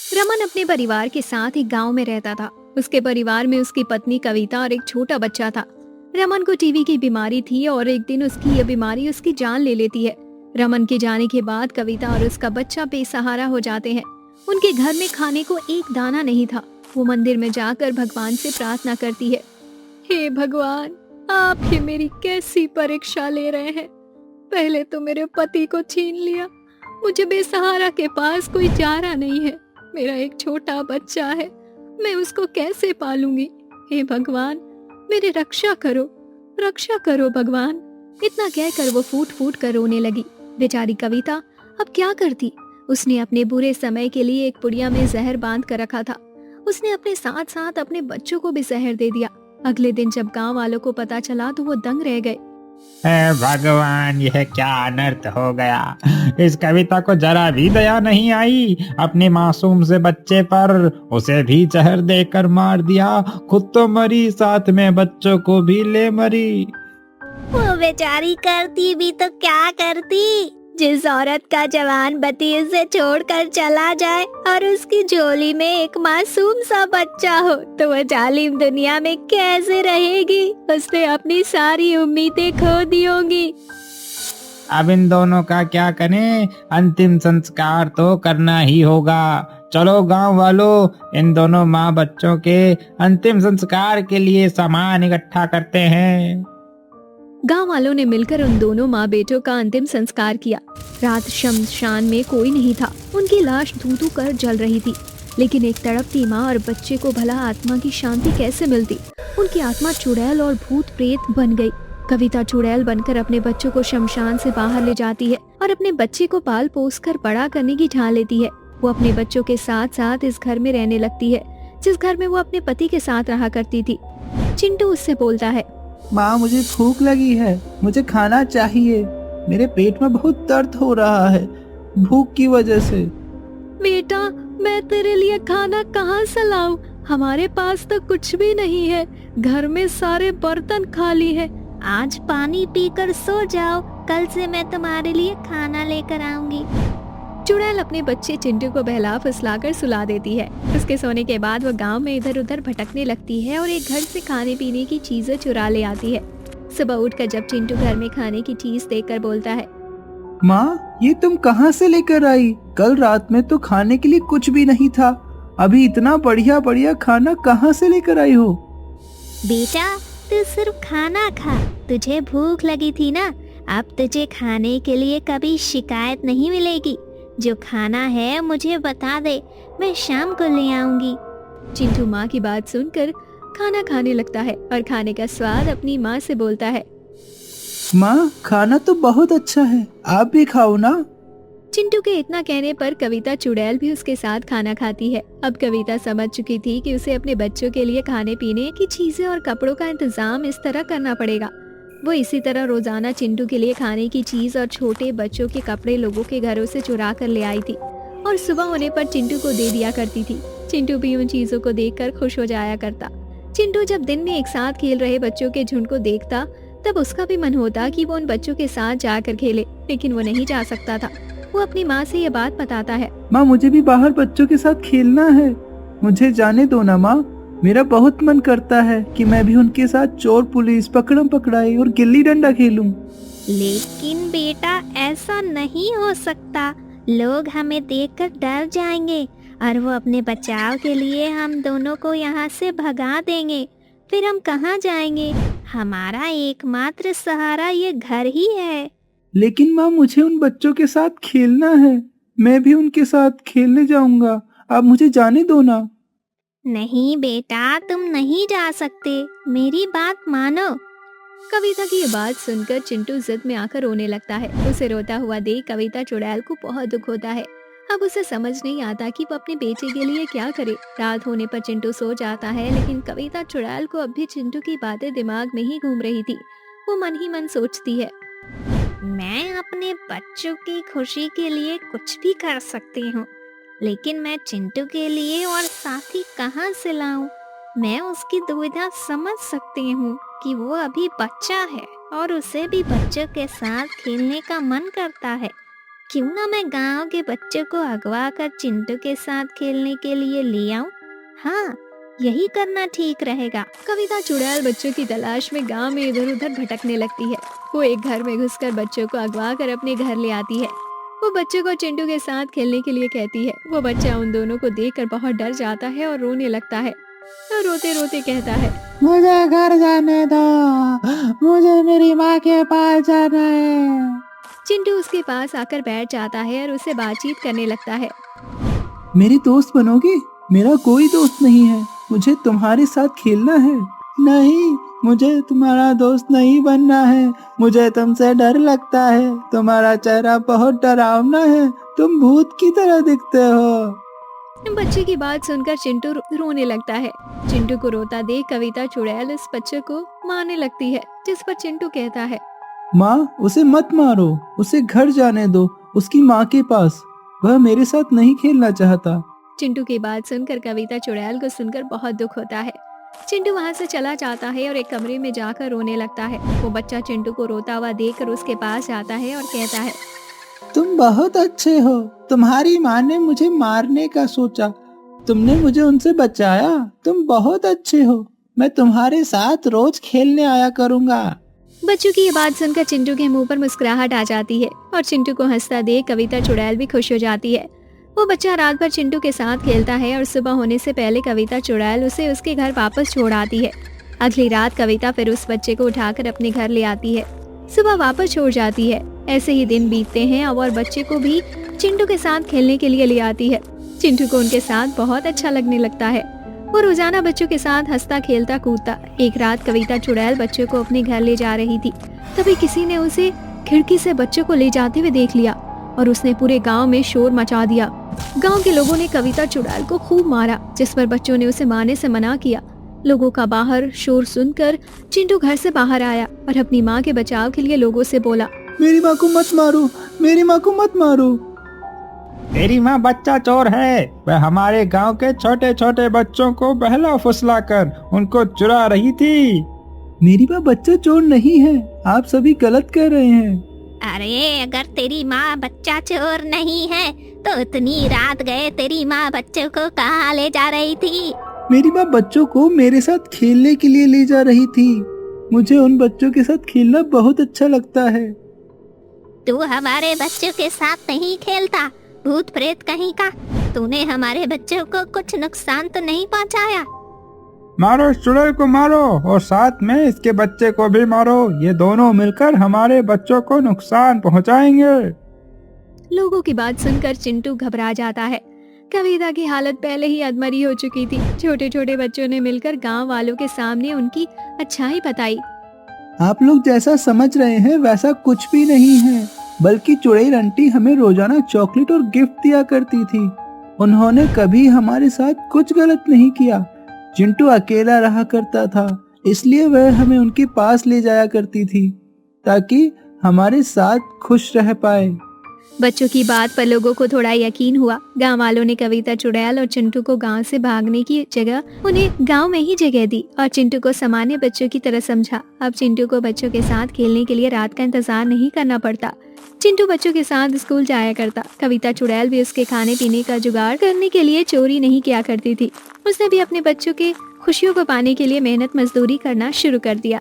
रमन अपने परिवार के साथ एक गांव में रहता था। उसके परिवार में उसकी पत्नी कविता और एक छोटा बच्चा था। रमन को टीबी की बीमारी थी और एक दिन उसकी यह बीमारी उसकी जान ले लेती है। रमन के जाने के बाद कविता और उसका बच्चा बेसहारा हो जाते हैं। उनके घर में खाने को एक दाना नहीं था। वो मंदिर में जाकर भगवान से प्रार्थना करती है, हे भगवान, आप ही मेरी कैसी परीक्षा ले रहे हैं। पहले तो मेरे पति को छीन लिया, मुझे बेसहारा के पास कोई चारा नहीं है। मेरा एक छोटा बच्चा है, मैं उसको कैसे पालूंगी। हे भगवान, मेरी रक्षा करो भगवान। इतना कहकर वो फूट फूट कर रोने लगी। बेचारी कविता अब क्या करती। उसने अपने बुरे समय के लिए एक पुड़िया में जहर बांध कर रखा था। उसने अपने साथ साथ अपने बच्चों को भी जहर दे दिया। अगले दिन जब गांव वालों को पता चला तो वो दंग रह गए। हे भगवान, यह क्या अनर्थ हो गया। इस कविता को जरा भी दया नहीं आई। अपने मासूम से बच्चे पर उसे भी जहर देकर मार दिया, खुद तो मरी, साथ में बच्चों को भी ले मरी। वो बेचारी करती भी तो क्या करती। जिस औरत का जवान पति उसे छोड़कर चला जाए और उसकी झोली में एक मासूम सा बच्चा हो तो वह जालिम दुनिया में कैसे रहेगी। उसने अपनी सारी उम्मीदें खो दी होंगी। अब इन दोनों का क्या करें, अंतिम संस्कार तो करना ही होगा। चलो गांव वालों, इन दोनों माँ बच्चों के अंतिम संस्कार के लिए सामान इकट्ठा करते हैं। गांव वालों ने मिलकर उन दोनों माँ बेटों का अंतिम संस्कार किया। रात शमशान में कोई नहीं था। उनकी लाश धू धू कर जल रही थी। लेकिन एक तड़पती माँ और बच्चे को भला आत्मा की शांति कैसे मिलती। उनकी आत्मा चुड़ैल और भूत प्रेत बन गई। कविता चुड़ैल बनकर अपने बच्चों को शमशान से बाहर ले जाती है और अपने बच्चे को पाल पोस कर बड़ा करने की ठान लेती है। वो अपने बच्चों के साथ साथ इस घर में रहने लगती है जिस घर में वो अपने पति के साथ रहा करती थी। चिंटू उससे बोलता है, माँ, मुझे भूख लगी है, मुझे खाना चाहिए। मेरे पेट में बहुत दर्द हो रहा है भूख की वजह से। बेटा, मैं तेरे लिए खाना कहाँ से लाऊं? हमारे पास तो कुछ भी नहीं है। घर में सारे बर्तन खाली है। आज पानी पीकर सो जाओ, कल से मैं तुम्हारे लिए खाना लेकर आऊंगी। चुड़ैल अपने बच्चे चिंटू को बहला फुसलाकर सुला देती है। उसके सोने के बाद वो गांव में इधर उधर भटकने लगती है और एक घर से खाने पीने की चीजें चुरा ले आती है। सुबह उठकर जब चिंटू घर में खाने की चीज देखकर बोलता है, माँ, ये तुम कहाँ से लेकर आई? कल रात में तो खाने के लिए कुछ भी नहीं था। अभी इतना बढ़िया बढ़िया खाना कहाँ से लेकर आई हो? बेटा, तू सिर्फ खाना खा, तुझे भूख लगी थी ना। अब तुझे खाने के लिए कभी शिकायत नहीं मिलेगी। जो खाना है मुझे बता दे, मैं शाम को ले आऊंगी। चिंटू माँ की बात सुनकर खाना खाने लगता है और खाने का स्वाद अपनी माँ से बोलता है, माँ, खाना तो बहुत अच्छा है, आप भी खाओ ना। चिंटू के इतना कहने पर कविता चुड़ैल भी उसके साथ खाना खाती है। अब कविता समझ चुकी थी कि उसे अपने बच्चों के लिए खाने पीने की चीजें और कपड़ों का इंतजाम इस तरह करना पड़ेगा। वो इसी तरह रोजाना चिंटू के लिए खाने की चीज और छोटे बच्चों के कपड़े लोगों के घरों से चुरा कर ले आई थी और सुबह होने पर चिंटू को दे दिया करती थी। चिंटू भी उन चीजों को देखकर खुश हो जाया करता। चिंटू जब दिन में एक साथ खेल रहे बच्चों के झुंड को देखता तब उसका भी मन होता कि वो उन बच्चों के साथ जाकर खेले, लेकिन वो नहीं जा सकता था। वो अपनी माँ से ये बात बताता है, माँ, मुझे भी बाहर बच्चों के साथ खेलना है, मुझे जाने दो ना माँ। मेरा बहुत मन करता है कि मैं भी उनके साथ चोर पुलिस, पकड़म पकड़ाई और गिल्ली डंडा खेलूं। लेकिन बेटा, ऐसा नहीं हो सकता। लोग हमें देखकर डर जाएंगे और वो अपने बचाव के लिए हम दोनों को यहाँ से भगा देंगे। फिर हम कहाँ जाएंगे? हमारा एकमात्र सहारा ये घर ही है। लेकिन माँ, मुझे उन बच्चों के साथ खेलना है, मैं भी उनके साथ खेलने जाऊंगा। आप मुझे जाने दो ना। नहीं बेटा, तुम नहीं जा सकते, मेरी बात मानो। कविता की ये बात सुनकर चिंटू जिद में आकर रोने लगता है। उसे रोता हुआ देख कविता चुड़ैल को बहुत दुख होता है। अब उसे समझ नहीं आता कि वो अपने बेटे के लिए क्या करे। रात होने पर चिंटू सो जाता है, लेकिन कविता चुड़ैल को अब भी चिंटू की बातें दिमाग में ही घूम रही थी। वो मन ही मन सोचती है, मैं अपने बच्चों की खुशी के लिए कुछ भी कर सकती हूँ, लेकिन मैं चिंटू के लिए और साथी कहाँ से लाऊं? मैं उसकी दुविधा समझ सकती हूँ कि वो अभी बच्चा है और उसे भी बच्चों के साथ खेलने का मन करता है, क्यों ना मैं गांव के बच्चों को अगवा कर चिंटू के साथ खेलने के लिए ले आऊं? हाँ, यही करना ठीक रहेगा। कविता चुड़ैल बच्चों की तलाश में गांव में इधर उधर भटकने लगती है। वो एक घर में घुसकर बच्चों को अगवा कर अपने घर ले आती है। वो बच्चों को चिंटू के साथ खेलने के लिए कहती है। वो बच्चा उन दोनों को देखकर बहुत डर जाता है और रोने लगता है और रोते रोते कहता है, मुझे घर जाने दो, मुझे मेरी माँ के पास जाना है। चिंटू उसके पास आकर बैठ जाता है और उससे बातचीत करने लगता है। मेरी दोस्त बनोगे? मेरा कोई दोस्त नहीं है, मुझे तुम्हारे साथ खेलना है। नहीं, मुझे तुम्हारा दोस्त नहीं बनना है, मुझे तुमसे डर लगता है, तुम्हारा चेहरा बहुत डरावना है, तुम भूत की तरह दिखते हो। बच्चे की बात सुनकर चिंटू रोने लगता है। चिंटू को रोता देख कविता चुड़ैल इस बच्चे को मारने लगती है, जिस पर चिंटू कहता है, माँ, उसे मत मारो, उसे घर जाने दो, उसकी माँ के पास। वह मेरे साथ नहीं खेलना चाहता। चिंटू की बात सुनकर कविता चुड़ैल को सुनकर बहुत दुख होता है। चिंटू वहाँ से चला जाता है और एक कमरे में जाकर रोने लगता है। वो बच्चा चिंटू को रोता हुआ देखकर उसके पास जाता है और कहता है, तुम बहुत अच्छे हो, तुम्हारी माँ ने मुझे मारने का सोचा, तुमने मुझे उनसे बचाया, तुम बहुत अच्छे हो, मैं तुम्हारे साथ रोज खेलने आया करूँगा। बच्चों की ये बात सुनकर चिंटू के मुंह पर मुस्कुराहट आ जाती है और चिंटू को हंसता देख कविता चुड़ैल भी खुश हो जाती है। वो बच्चा रात भर चिंटू के साथ खेलता है और सुबह होने से पहले कविता चुड़ैल उसे उसके घर वापस छोड़ आती है। अगली रात कविता फिर उस बच्चे को उठाकर अपने घर ले आती है। सुबह वापस छोड़ जाती है। ऐसे ही दिन बीतते हैं और बच्चे को भी चिंटू के साथ खेलने के लिए ले आती है। चिंटू को उनके साथ बहुत अच्छा लगने लगता है। वो रोजाना बच्चों के साथ हंसता खेलता कूदता। एक रात कविता चुड़ैल बच्चे को अपने घर ले जा रही थी, तभी किसी ने उसे खिड़की से बच्चे को ले जाते हुए देख लिया और उसने पूरे गांव में शोर मचा दिया। गांव के लोगों ने कविता चुड़ैल को खूब मारा, जिस पर बच्चों ने उसे मारने से मना किया। लोगों का बाहर शोर सुनकर चिंटू घर से बाहर आया और अपनी माँ के बचाव के लिए लोगों से बोला, मेरी माँ को मत मारो, मेरी माँ को मत मारो। तेरी माँ बच्चा चोर है, वह हमारे गांव के छोटे छोटे बच्चों को बहला फुसला कर उनको चुरा रही थी। मेरी माँ बच्चा चोर नहीं है, आप सभी गलत कह रहे हैं। अरे अगर तेरी माँ बच्चा चोर नहीं है तो इतनी रात गए तेरी माँ बच्चों को कहाँ ले जा रही थी? मेरी माँ बच्चों को मेरे साथ खेलने के लिए ले जा रही थी। मुझे उन बच्चों के साथ खेलना बहुत अच्छा लगता है। तू हमारे बच्चों के साथ नहीं खेलता, भूत प्रेत कहीं का। तूने हमारे बच्चों को कुछ नुकसान तो नहीं पहुंचाया? मारो, इस चुड़ैल को मारो और साथ में इसके बच्चे को भी मारो। ये दोनों मिलकर हमारे बच्चों को नुकसान पहुंचाएंगे। लोगों की बात सुनकर चिंटू घबरा जाता है। कविता की हालत पहले ही अधमरी हो चुकी थी। छोटे छोटे बच्चों ने मिलकर गांव वालों के सामने उनकी अच्छाई बताई। आप लोग जैसा समझ रहे हैं वैसा कुछ भी नहीं है, बल्कि चुड़ैल आंटी हमें रोजाना चॉकलेट और गिफ्ट दिया करती थी। उन्होंने कभी हमारे साथ कुछ गलत नहीं किया। चिंटू अकेला रहा करता था, इसलिए वह हमें उनके पास ले जाया करती थी ताकि हमारे साथ खुश रह पाए। बच्चों की बात पर लोगों को थोड़ा यकीन हुआ। गांव वालों ने कविता चुड़ैल और चिंटू को गांव से भागने की जगह उन्हें गांव में ही जगह दी और चिंटू को सामान्य बच्चों की तरह समझा। अब चिंटू को बच्चों के साथ खेलने के लिए रात का इंतजार नहीं करना पड़ता। चिंटू बच्चों के साथ स्कूल जाया करता। कविता चुड़ैल भी उसके खाने पीने का जुगाड़ करने के लिए चोरी नहीं किया करती थी। उसने भी अपने बच्चों के खुशियों को पाने के लिए मेहनत मजदूरी करना शुरू कर दिया।